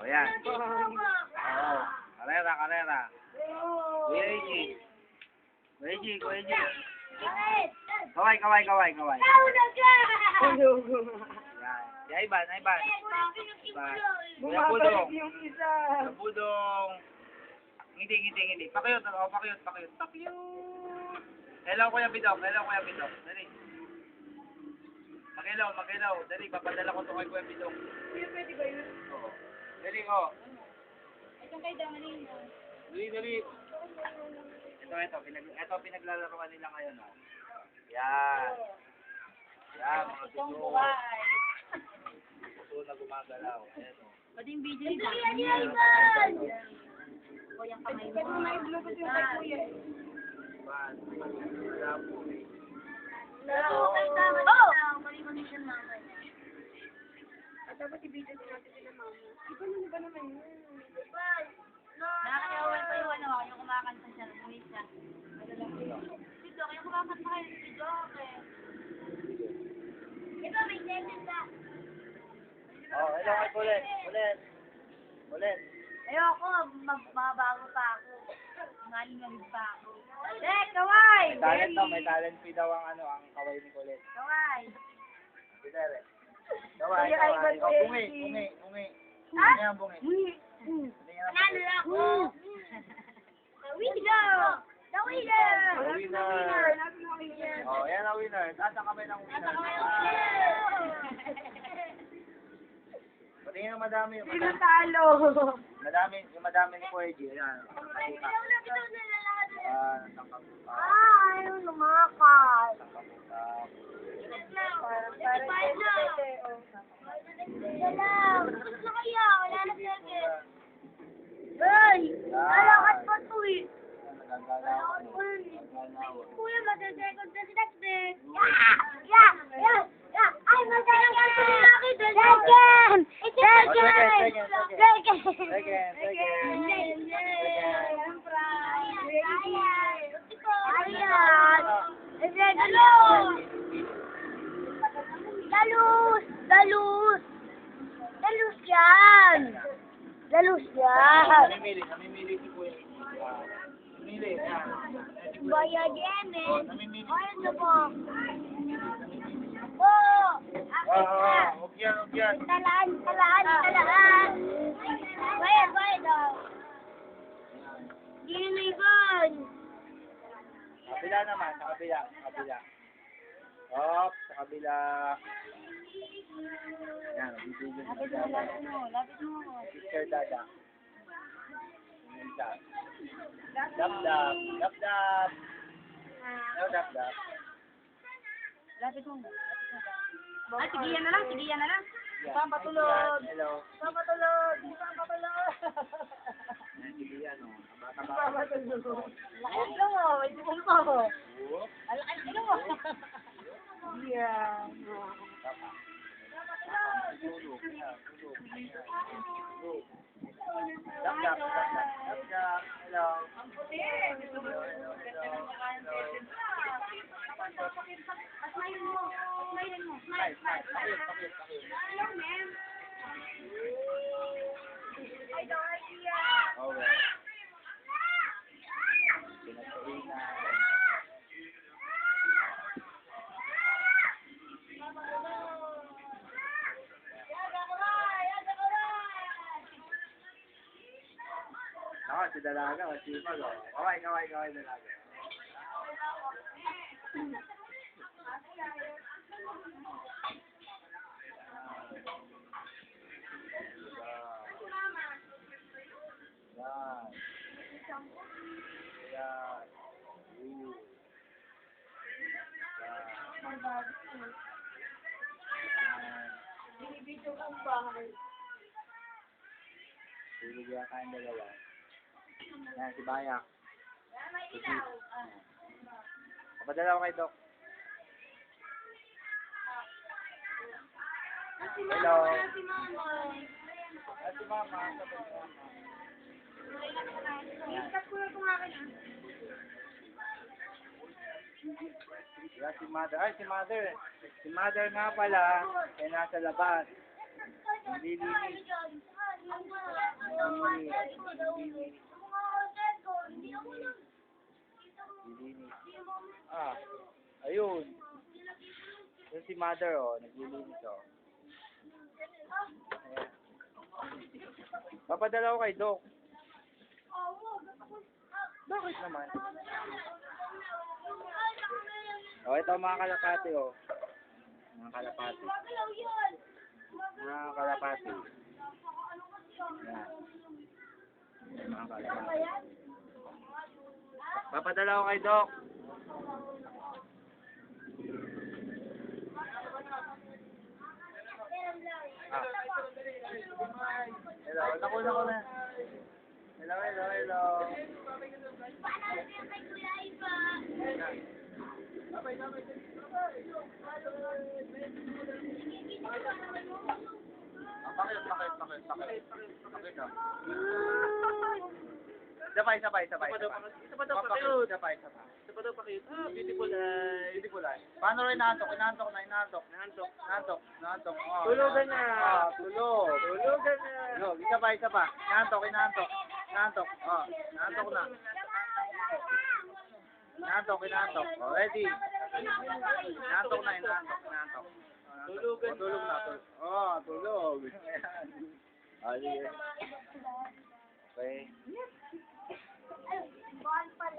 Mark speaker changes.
Speaker 1: O, yan. Oo. Karera, karera. Kuya AJ. Kuya AJ, Kuya AJ. Kaway, kaway, kaway, kaway. Yan. Ya, Iban, Iban. Iban. Kuya Budong. Kuya Budong. Ngiti, ngiti, ngiti. Pakiyot, o, pakiyot, pakiyot. Pakiyot. Hello, Kuya Bidok. Hello, Kuya Bidok. Dali. Mag-hello, mag-hello. Dali, papadala ko ito kay Kuya Bidok.
Speaker 2: Kuya, pwede ba yun?
Speaker 1: Oo. Dali, o.
Speaker 2: Ito kayo damanin mo.
Speaker 1: Dali, dali. Ito, pinaglalaroan nila ngayon, o. Yan. Yan, mga suso. Suso na gumagalaw. Ayan, o.
Speaker 2: Pwede yung video nila. O, yung kamay mo. Pwede mo na-i-bluetooth yung kay Kuya.
Speaker 1: Iban. Wala po, eh.
Speaker 2: Oh! Mali-condition mama. At dapat i-video natin sila mama. Iba ba naman yun? Nakakayawan pa yung ano, yung kumakanta siya, Luisa. Dito, yung kumakanta kayo si Doc eh. Ito, may sentence na.
Speaker 1: Oh, hello kay Ulit. Ulit. Ulit.
Speaker 2: Ayoko, mabago pa ako. Ngaling-ngaling pa ako. Kaway!
Speaker 1: May talent fee daw ang ang kaway ni Colette.
Speaker 2: Kaway!
Speaker 1: Pinere. Kaway,
Speaker 2: Kuya
Speaker 1: kaway.
Speaker 2: Ivan,
Speaker 1: Oh,
Speaker 2: Kuya
Speaker 1: bungi,
Speaker 2: Ivan.
Speaker 1: bungi, bungi.
Speaker 2: Ha?
Speaker 1: Ano yan, bungi?
Speaker 2: Panalo na ako! Winner! The winner!
Speaker 1: The winner! Oh, yan ang winner. Taas ang kamay ng winner. Patingin ng madami yung madami.
Speaker 2: Talo!
Speaker 1: Yung madami ni Kuya G. Ayan.
Speaker 2: Ayaw lumakas. Ay! Nalakas pa to eh. Kuya, matasekod na si Dakdek. Yeah! Ay, matasekod na si Dakdek. Second! Dalus yan!
Speaker 1: Namimili si Kuya. Namimili. Yan.
Speaker 2: Bayad yan eh.
Speaker 1: Oh, namimili.
Speaker 2: Bayad na po. Oo!
Speaker 1: Huwag yan, huwag yan.
Speaker 2: Talaan! Bayad daw. Hindi na ibon.
Speaker 1: Kabila naman, sa kabila. Kabila. Hop, sa kabila. Yan, bibigyan sa kabila.
Speaker 2: Lapit mo.
Speaker 1: Sister Dada. Dap-dap. Dap-dap. Ano dap-dap?
Speaker 2: Lapit mo. Ay, sigiyan na lang. Saan patulog?
Speaker 1: Hello.
Speaker 2: Saan patulog?
Speaker 1: Yan, sige yan, o.
Speaker 2: Saan
Speaker 1: Bata-bata.
Speaker 2: patulog? Lakas lang mo. May sipon mo.
Speaker 1: Oo.
Speaker 2: Lakas lang mo. Yeah.
Speaker 1: Tulog. Yan, tulog. Tulog. Dap-dap. Dap-dap. Hello. Hello.
Speaker 2: Smile mo.
Speaker 1: Smile. Pakit.
Speaker 2: Hello, ma'am. Ay, Dorothea.
Speaker 1: Okay. Pinagpahina. Si Dalaga, masipag, o. Kaway, Dalaga.
Speaker 2: Binibito kong bahay.
Speaker 1: Tulog yata yung dalawa. Yan, si Bayak. Papadala ko kay Doc. Hello.
Speaker 2: Si Mama.
Speaker 1: Si Mama. Sabi ni Mama.
Speaker 2: Ikat ko na itong akin.
Speaker 1: Yan si Mother. Ay, si Mother. Si Mother nga pala, ay nasa labas. Hindi linis. Ah, ayun. Yung si mother, oh, naglilinis, oh. Ayan. Papadala ko kay Doc. Bakit naman? Oh, ito mga kalapati, oh. Mga kalapati. Mga kalapati. Ayan. Mga kalapati. Papadala ko kay Doc. Ah. Hello, nakuna ko na. Hello, hello, hello. Bakit? Sabay. Beautiful eye. Paano rin inaantok? Inaantok. Oh,
Speaker 3: Tulugan na.
Speaker 1: Tulog.
Speaker 3: Tulugan na.
Speaker 1: Tulog. Isa pa. Inaantok. Oh, inaantok na. Inaantok. Oh, ready. Inaantok na.
Speaker 3: Tulugan
Speaker 1: Tulog na. Oh, tulog. Ah, sige.